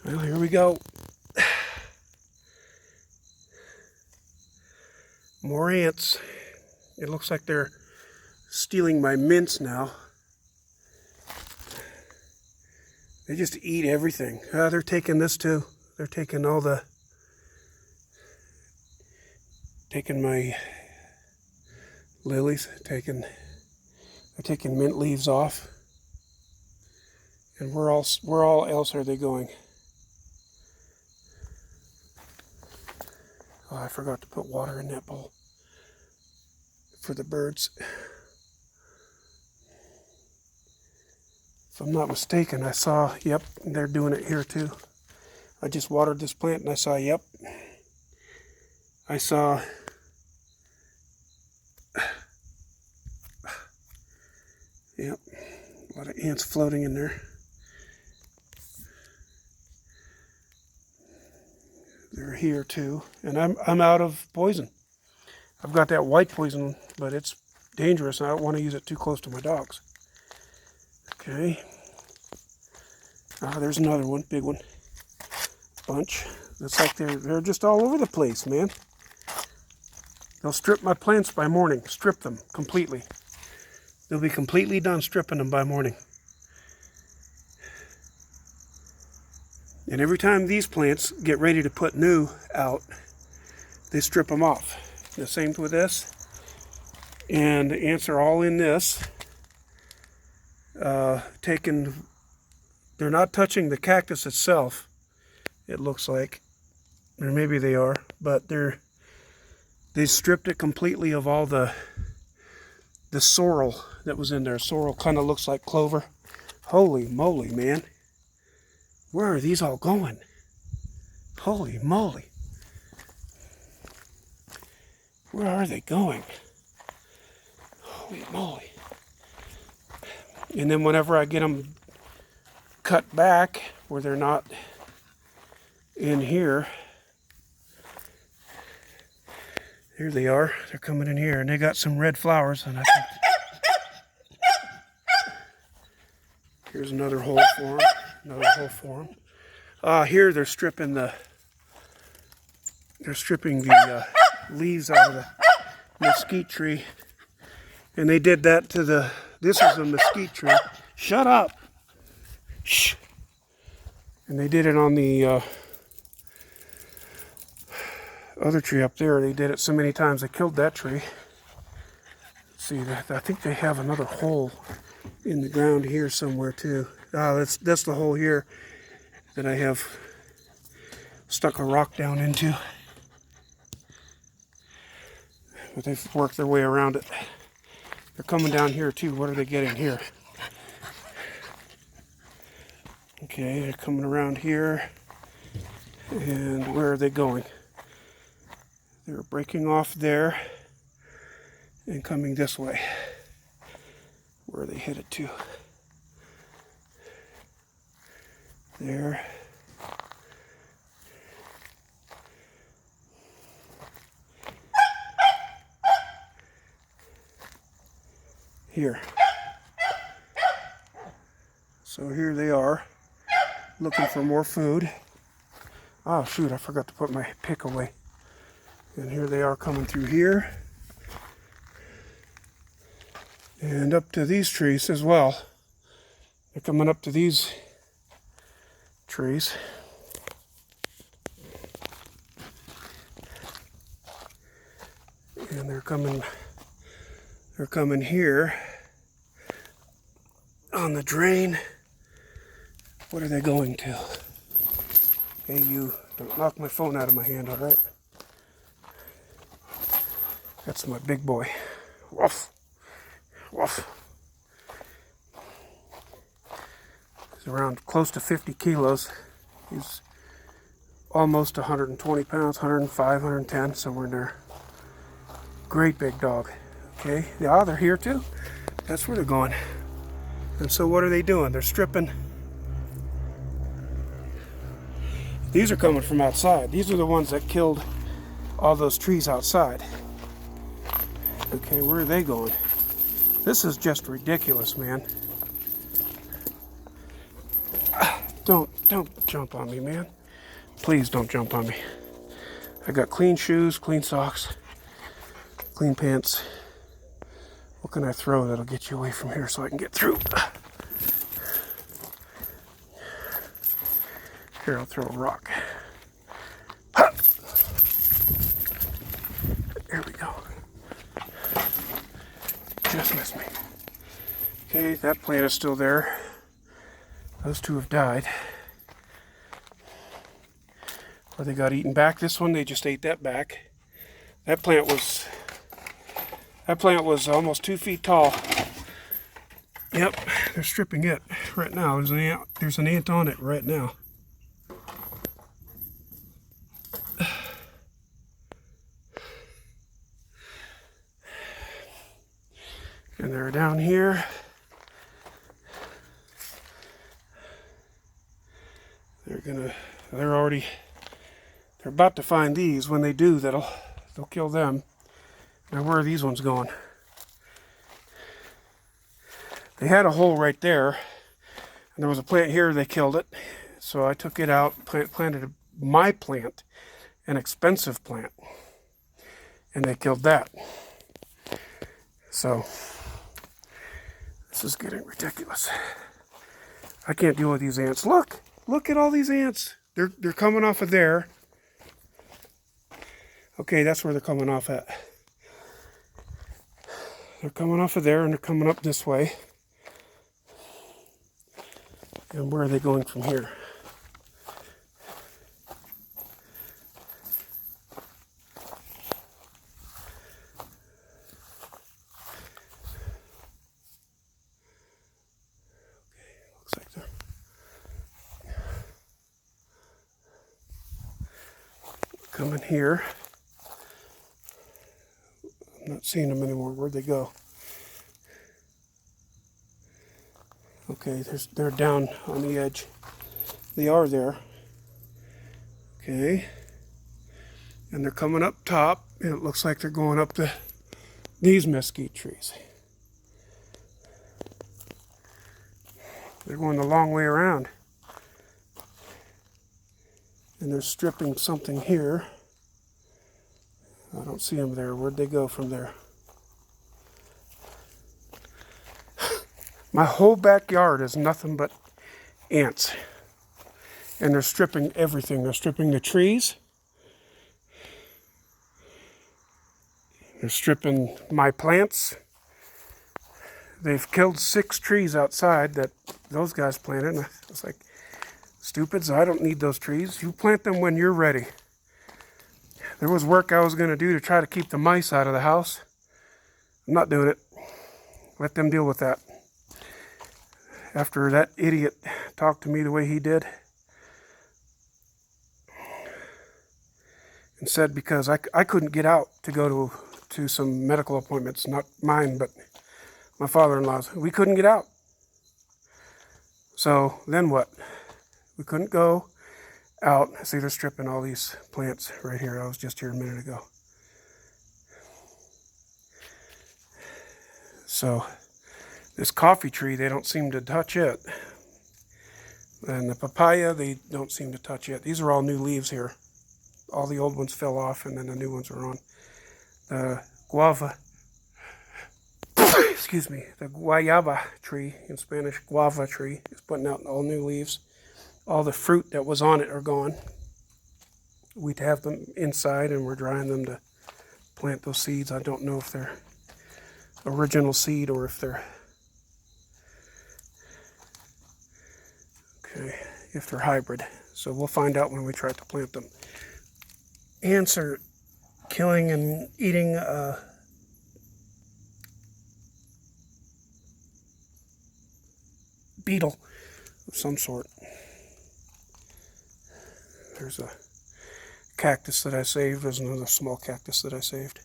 Well, here we go. More ants. It looks like they're stealing my mints now. They just eat everything. They're taking this too. They're taking taking my lilies, they're taking mint leaves off. And where all else are they going? Oh, I forgot to put water in that bowl for the birds. If I'm not mistaken, I saw, yep, they're doing it here too. I just watered this plant and I saw, yep. I saw yep, a lot of ants floating in there. They're here too, and I'm out of poison. I've got that white poison, but it's dangerous, and I don't want to use it too close to my dogs. Okay. There's another one, big one. Bunch. It's like they're just all over the place, man. They'll strip my plants by morning. Strip them completely. They'll be completely done stripping them by morning. And every time these plants get ready to put new out, they strip them off. The same with this. And the ants are all in this. They're not touching the cactus itself, it looks like. Or maybe they are, but they stripped it completely of all the sorrel that was in there. Sorrel kind of looks like clover. Holy moly, man. Where are these all going? Holy moly. Where are they going? Holy moly. And then whenever I get them cut back where they're not in here, here they are. They're coming in here and they got some red flowers, and I think here's another hole for them. Another hole for them. Here they're stripping the leaves out of the mesquite tree, and they did that to this is a mesquite tree. Shut up. Shh. And they did it on the other tree up there. They did it so many times they killed that tree. Let's see, I think they have another hole in the ground here somewhere too. That's the hole here that I have stuck a rock down into. But they've worked their way around it. They're coming down here too. What are they getting here? Okay, they're coming around here. And where are they going? They're breaking off there and coming this way. Where are they headed to? There. Here. So here they are, looking for more food. Oh shoot, I forgot to put my pick away. And here they are coming through here. And up to these trees as well. They're coming up to these trees. And they're coming here on the drain. What are they going to? Hey, you, don't knock my phone out of my hand, all right? That's my big boy. Woof. Woof. He's around close to 50 kilos. He's almost 120 pounds, 105, 110, somewhere in there. Great big dog. Okay, yeah, they're here too. That's where they're going. And so what are they doing? They're stripping. These are coming from outside. These are the ones that killed all those trees outside. Okay, where are they going? This is just ridiculous, man. Don't jump on me, man. Please don't jump on me. I got clean shoes, clean socks, clean pants. What can I throw that'll get you away from here so I can get through? Here, I'll throw a rock. Ha! Here we go. Just missed me. Okay, that plant is still there. Those two have died. Or they got eaten back. This one, they just ate that back. That plant was almost 2 feet tall. Yep, they're stripping it right now. There's an ant on it right now. And they're down here. They're about to find these. When they do, they'll kill them. Now where are these ones going? They had a hole right there, and there was a plant here, they killed it. So I took it out, planted my plant, an expensive plant, and they killed that. So this is getting ridiculous. I can't deal with these ants. Look at all these ants. They're coming off of there. Okay, that's where they're coming off at. They're coming off of there and they're coming up this way. And where are they going from here? Looks like they're coming here. I'm not seeing them anymore. Where'd they go? Okay, they're down on the edge. They are there. Okay. And they're coming up top, and it looks like they're going up these mesquite trees. They're going the long way around. And they're stripping something here. I don't see them there. Where'd they go from there? My whole backyard is nothing but ants. And they're stripping everything. They're stripping the trees. They're stripping my plants. They've killed 6 trees outside that those guys planted. And I was like, stupids, I don't need those trees. You plant them when you're ready. There was work I was going to do to try to keep the mice out of the house. I'm not doing it. Let them deal with that. After that idiot talked to me the way he did and said because I couldn't get out to go to some medical appointments, not mine, but my father-in-law's. We couldn't get out. So then what? We couldn't go out. See, they're stripping all these plants right here. I was just here a minute ago. So this coffee tree, they don't seem to touch it. And the papaya, they don't seem to touch it. These are all new leaves here. All the old ones fell off and then the new ones are on. The guava, excuse me, the guayaba tree, in Spanish, guava tree, is putting out all new leaves. All the fruit that was on it are gone. We'd have them inside and we're drying them to plant those seeds. I don't know if they're original seed or if they're hybrid. So we'll find out when we try to plant them. Ants are killing and eating beetle of some sort. There's a cactus that I saved. There's another small cactus that I saved.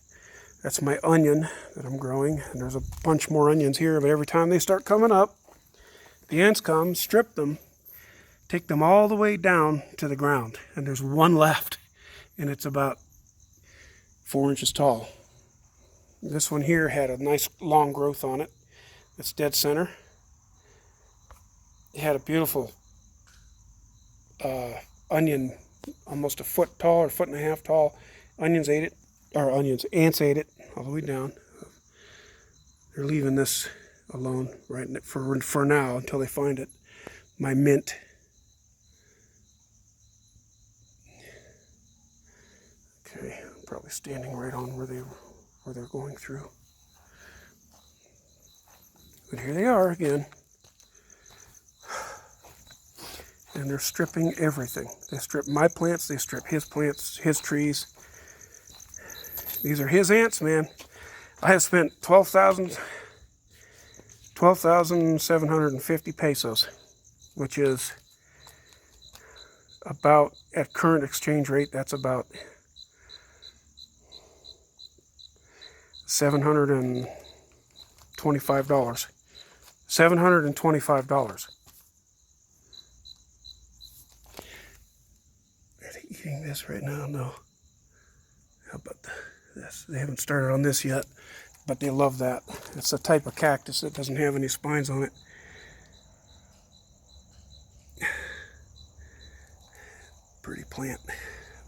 That's my onion that I'm growing. And there's a bunch more onions here, but every time they start coming up, the ants come, strip them, take them all the way down to the ground. And there's one left, and it's about 4 inches tall. This one here had a nice long growth on it. It's dead center. It had a beautiful onion, almost a foot tall or foot and a half tall. Ants ate it all the way down. They're leaving this alone right for now until they find it. My mint. Okay, I'm probably standing right on where they're going through. But here they are again. And they're stripping everything. They strip my plants, they strip his plants, his trees. These are his ants, man. I have spent 12,750 pesos, which is about, at current exchange rate, that's about $725. $725. Are they eating this right now? No. How about this? They haven't started on this yet, but they love that. It's a type of cactus that doesn't have any spines on it. Pretty plant,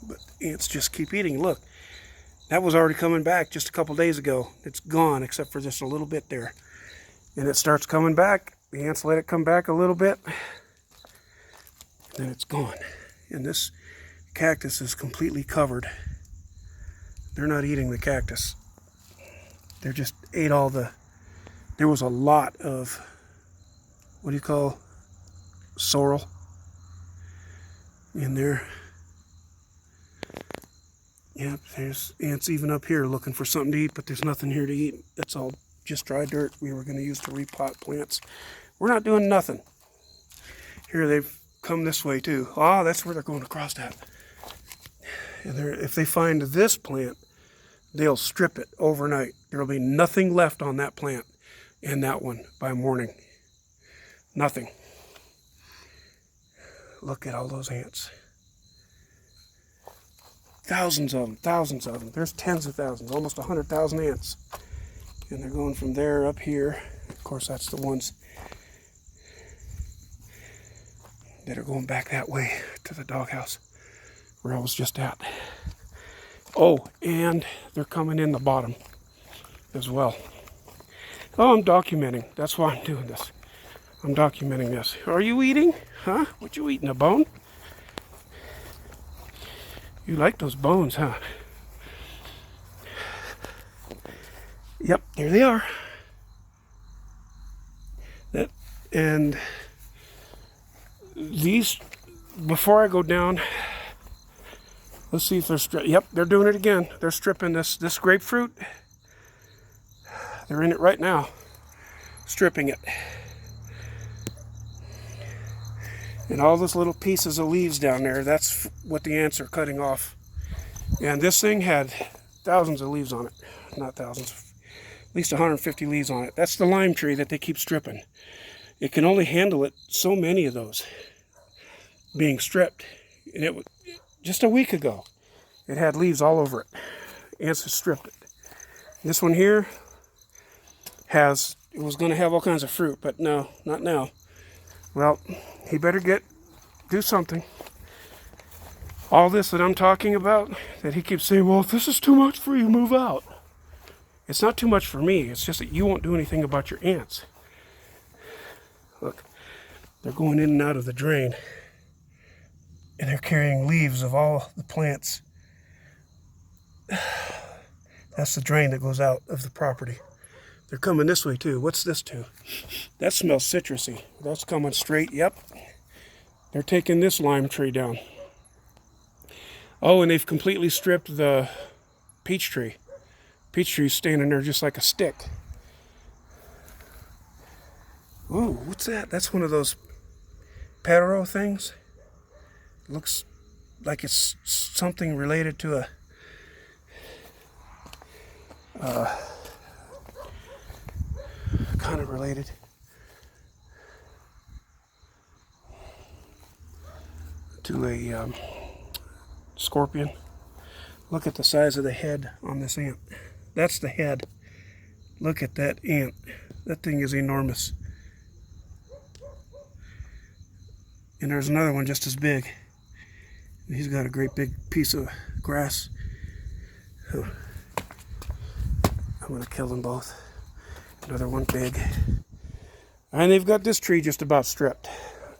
but ants just keep eating. Look, that was already coming back just a couple days ago. It's gone except for just a little bit there. And it starts coming back. The ants let it come back a little bit. Then it's gone. And this cactus is completely covered. They're not eating the cactus. They just ate all the... There was a lot of, what do you call, sorrel in there. Yep, there's ants even up here looking for something to eat, but there's nothing here to eat. That's all just dry dirt we were going to use to repot plants. We're not doing nothing. Here they've come this way too. Ah, that's where they're going across that. And if they find this plant, they'll strip it overnight. There'll be nothing left on that plant and that one by morning. Nothing. Look at all those ants. Thousands of them, thousands of them. There's tens of thousands, almost 100,000 ants. And they're going from there up here. Of course, that's the ones that are going back that way to the doghouse where I was just at. Oh, and they're coming in the bottom as well. Oh, I'm documenting. That's why I'm doing this. I'm documenting this. Are you eating? Huh? What you eating, a bone? You like those bones, huh? Yep, here they are. And these, before I go down, let's see if they're yep, they're doing it again. They're stripping this grapefruit. They're in it right now, stripping it. And all those little pieces of leaves down there, that's what the ants are cutting off. And this thing had thousands of leaves on it. Not thousands, at least 150 leaves on it. That's the lime tree that they keep stripping. It can only handle it so many of those being stripped. And it was just a week ago. It had leaves all over it. Ants have stripped it. This one here it was going to have all kinds of fruit, but no, not now. Well, he better do something. All this that I'm talking about, that he keeps saying, well, if this is too much for you, move out. It's not too much for me. It's just that you won't do anything about your ants. Look, they're going in and out of the drain. And they're carrying leaves of all the plants. That's the drain that goes out of the property. They're coming this way too. What's this to? That smells citrusy. That's coming straight. Yep. They're taking this lime tree down. Oh, and they've completely stripped the peach tree. Peach tree's standing there just like a stick. Ooh, what's that? That's one of those Paro things. Looks like it's something related to kind of related. To a scorpion. Look at the size of the head on this ant. That's the head. Look at that ant. That thing is enormous. And there's another one just as big. He's got a great big piece of grass. So I'm going to kill them both. Another one big. And they've got this tree just about stripped.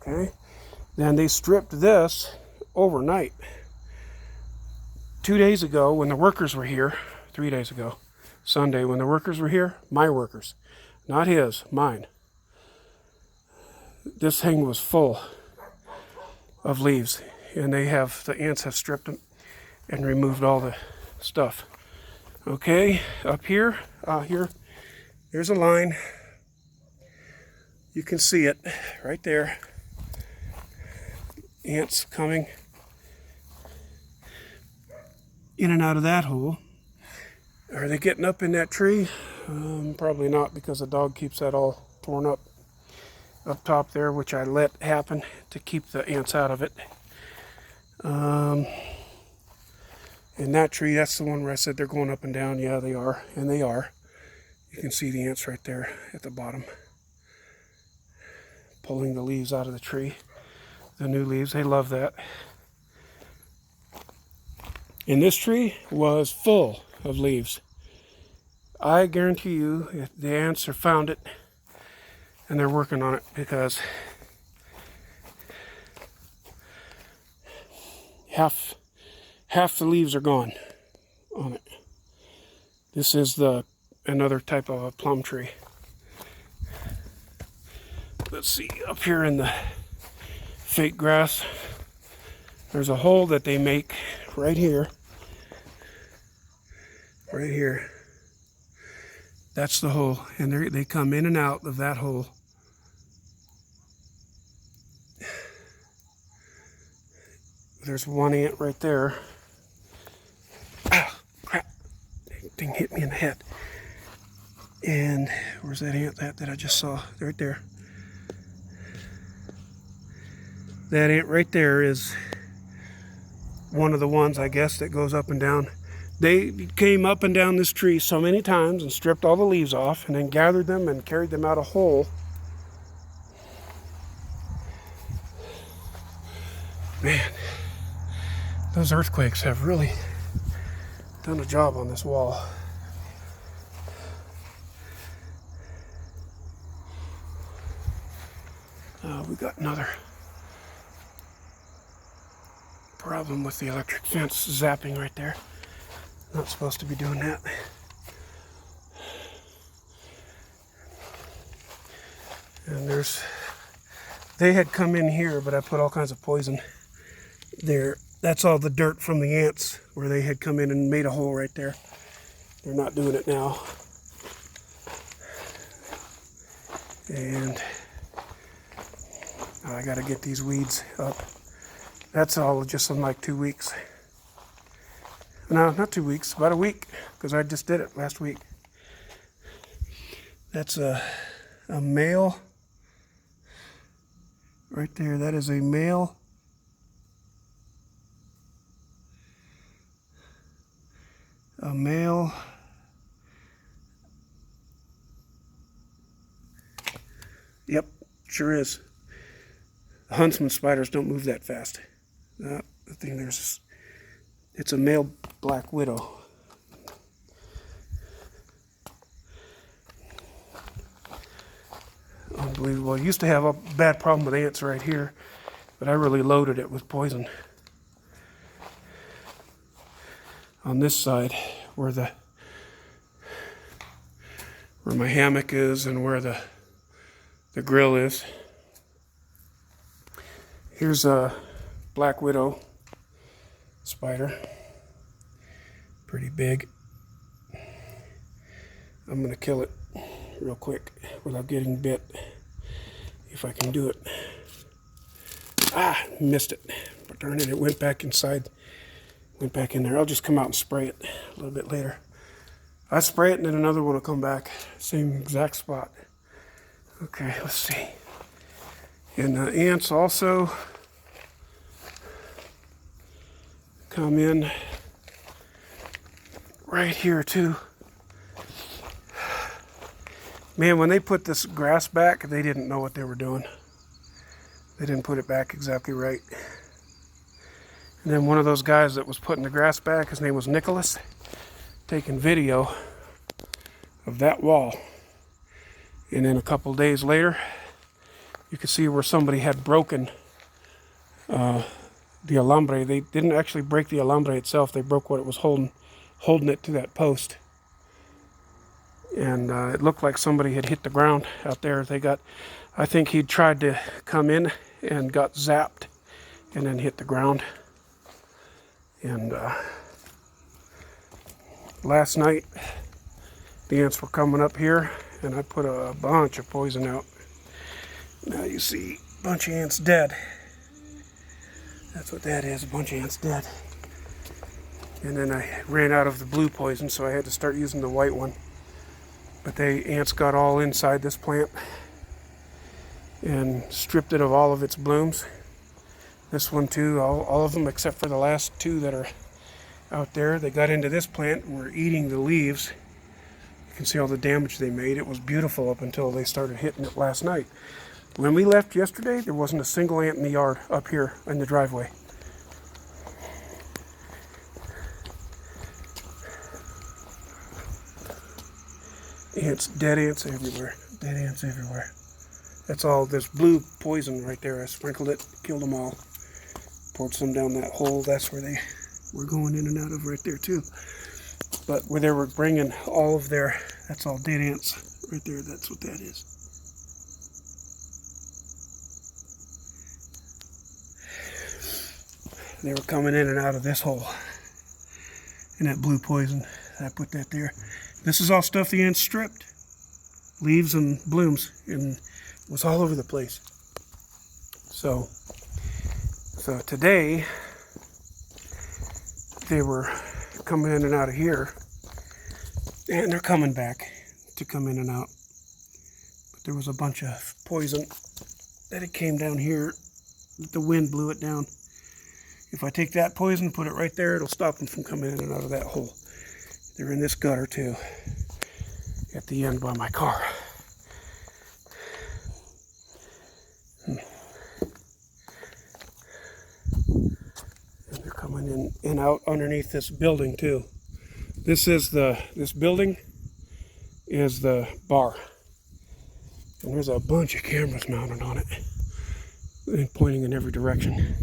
Okay. Then they stripped this overnight. 2 days ago when the workers were here, 3 days ago, Sunday when the workers were here, my workers, not his, mine. This thing was full of leaves, and the ants have stripped them and removed all the stuff. Okay, up here, there's a line. You can see it right there. Ants coming in and out of that hole. Are they getting up in that tree? Probably not, because the dog keeps that all torn up top there, which I let happen to keep the ants out of it. In that tree, that's the one where I said they're going up and down. Yeah, they are, and they are. You can see the ants right there at the bottom, pulling the leaves out of the tree. The new leaves, they love that. And this tree was full of leaves. I guarantee you, the ants have found it, and they're working on it, because half the leaves are gone on it. This is another type of a plum tree. Let's see, up here in the fake grass, there's a hole that they make right here. Right here. That's the hole, and they come in and out of that hole. There's one ant right there. Ah, crap. That thing hit me in the head. And where's that ant that I just saw? Right there. That ant right there is one of the ones, I guess, that goes up and down. They came up and down this tree so many times and stripped all the leaves off, and then gathered them and carried them out a hole. Man, those earthquakes have really done a job on this wall. We got another problem with the electric fence zapping right there. Not supposed to be doing that. And they had come in here, but I put all kinds of poison there. That's all the dirt from the ants, where they had come in and made a hole right there. They're not doing it now. And I got to get these weeds up. That's all just in like 2 weeks. No, not 2 weeks, about a week, because I just did it last week. That's a male right there. That is a male. A male. Yep, sure is. The huntsman spiders don't move that fast. The thing it's a male black widow. Unbelievable. I used to have a bad problem with ants right here, but I really loaded it with poison. On this side, where my hammock is and where the grill is. Here's a black widow spider. Pretty big. I'm gonna kill it real quick without getting bit, if I can do it. Ah, missed it. But darn it, it went back inside. Went back in there. I'll just come out and spray it a little bit later. I spray it and then another one will come back. Same exact spot. Okay, let's see. And the ants also come in right here too. Man, when they put this grass back, they didn't know what they were doing. They didn't put it back exactly right. And then one of those guys that was putting the grass back, his name was Nicholas, taking video of that wall. And then a couple days later, you could see where somebody had broken the alambre. They didn't actually break the alambre itself. They broke what it was holding it to that post. And it looked like somebody had hit the ground out there. I think he'd tried to come in and got zapped and then hit the ground. And last night, the ants were coming up here, and I put a bunch of poison out. Now you see a bunch of ants dead. That's what that is, a bunch of ants dead. And then I ran out of the blue poison, so I had to start using the white one. But the ants got all inside this plant and stripped it of all of its blooms. This one too, all of them except for the last two that are out there. They got into this plant and were eating the leaves. You can see all the damage they made. It was beautiful up until they started hitting it last night. When we left yesterday, there wasn't a single ant in the yard up here in the driveway. Ants, dead ants everywhere. Dead ants everywhere. That's all this blue poison right there. I sprinkled it, killed them all. Poured some down that hole. That's where they were going in and out of right there too. But where they were bringing all of their, that's all dead ants right there. That's what that is. They were coming in and out of this hole. And that blue poison, I put that there. This is all stuff the ants stripped. Leaves and blooms, and it was all over the place. So today, they were coming in and out of here, and they're coming back to come in and out. But there was a bunch of poison that it came down here, the wind blew it down. If I take that poison, put it right there, it'll stop them from coming in and out of that hole. They're in this gutter too, at the end by my car. And they're coming in and out underneath this building too. This building is the bar. And there's a bunch of cameras mounted on it and pointing in every direction.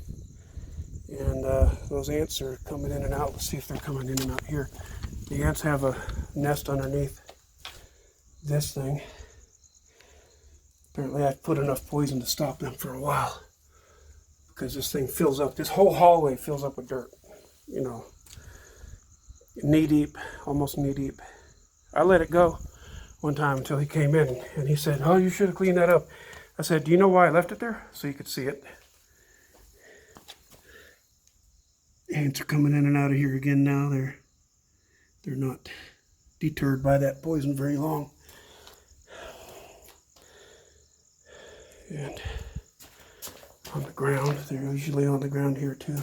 And those ants are coming in and out. Let's see if they're coming in and out here. The ants have a nest underneath this thing. Apparently I put enough poison to stop them for a while, because this thing fills up, this whole hallway fills up with dirt, you know, knee deep, almost knee deep. I let it go one time until he came in and he said, "Oh, you should have cleaned that up." I said, "Do you know why I left it there?" So you could see it. Ants are coming in and out of here again now. They're not deterred by that poison very long. And on the ground, they're usually on the ground here too.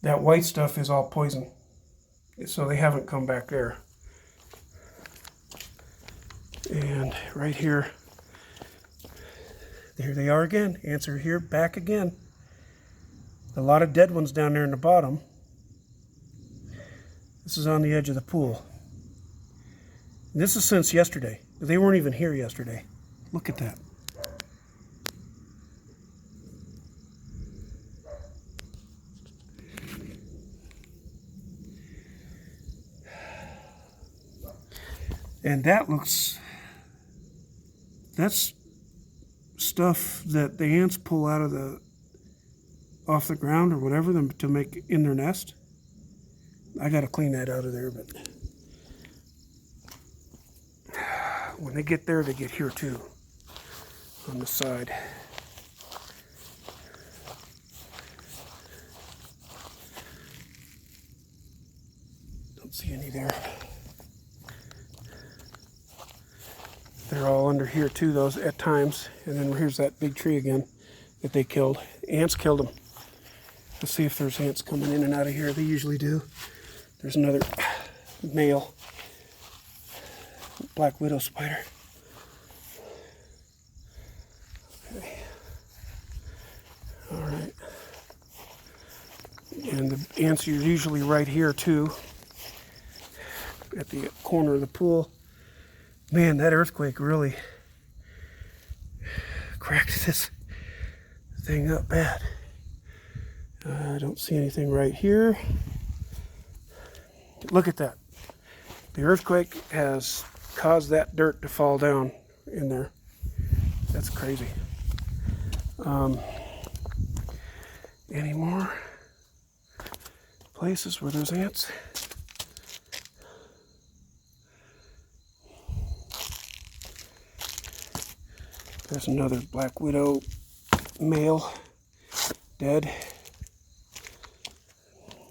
That white stuff is all poison, so they haven't come back there. And right here, there they are again. Ants are here, back again. A lot of dead ones down there in the bottom. This is on the edge of the pool. And this is since yesterday. They weren't even here yesterday. Look at that. And that's stuff that the ants pull out of off the ground or whatever to make in their nest. I got to clean that out of there, but when they get there, they get here too, on the side. Don't see any there. They're all under here too, those at times. And then here's that big tree again that they killed. Ants killed them. Let's see if there's ants coming in and out of here. They usually do. There's another male black widow spider. All right. And the ants are usually right here too, at the corner of the pool. Man, that earthquake really cracked this thing up bad. I don't see anything right here. Look at that. The earthquake has caused that dirt to fall down in there. That's crazy. Any more places where there's ants? There's another black widow male dead.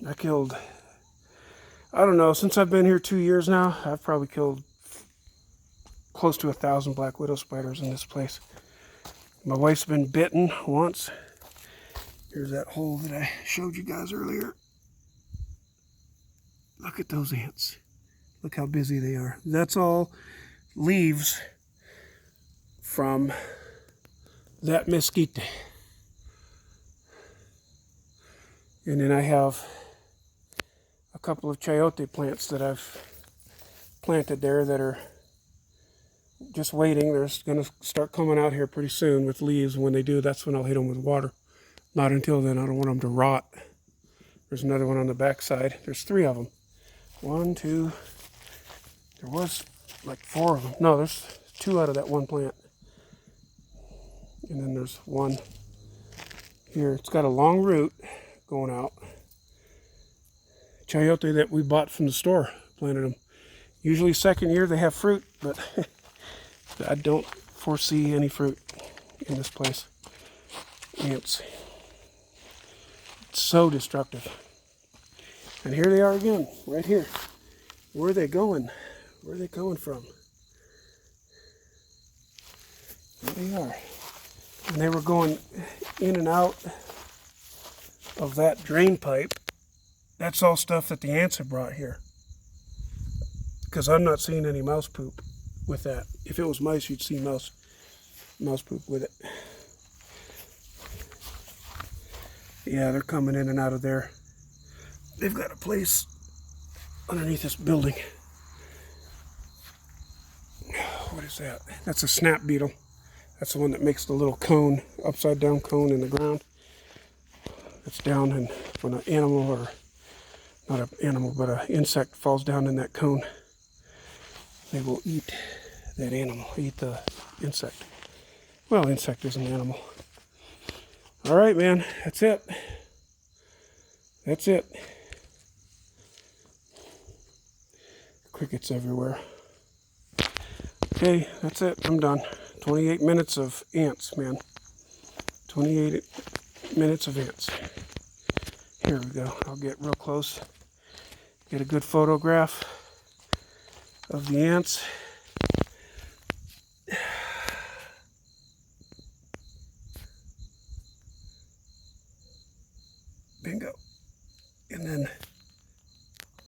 I killed, I don't know, since I've been here 2 years now, I've probably killed close to 1,000 black widow spiders in this place. My wife's been bitten once. Here's that hole that I showed you guys earlier. Look at those ants. Look how busy they are. That's all leaves from that mesquite. And then I have a couple of chayote plants that I've planted there that are just waiting. They're going to start coming out here pretty soon with leaves. And when they do, that's when I'll hit them with water. Not until then. I don't want them to rot. There's another one on the back side. There's 3 of them. 1, 2. There was like 4 of them. No, there's 2 out of that one plant. And then there's 1 here. It's got a long root going out. Chayote that we bought from the store, planted them. Usually second year they have fruit, but I don't foresee any fruit in this place. Ants. It's so destructive. And here they are again, right here. Where are they going? Where are they coming from? There they are. And they were going in and out of that drain pipe. That's all stuff that the ants have brought here. Because I'm not seeing any mouse poop with that. If it was mice, you'd see mouse poop with it. Yeah, they're coming in and out of there. They've got a place underneath this building. What is that? That's a snap beetle. That's the one that makes the little cone, upside down cone in the ground. It's down, and when an animal, or not an animal, but an insect falls down in that cone, they will eat that animal, eat the insect. Well, insect is an animal. All right, man, that's it. That's it. Crickets everywhere. Okay, that's it. I'm done. 28 minutes of ants, man. 28 minutes of ants. Here we go. I'll get real close. Get a good photograph of the ants.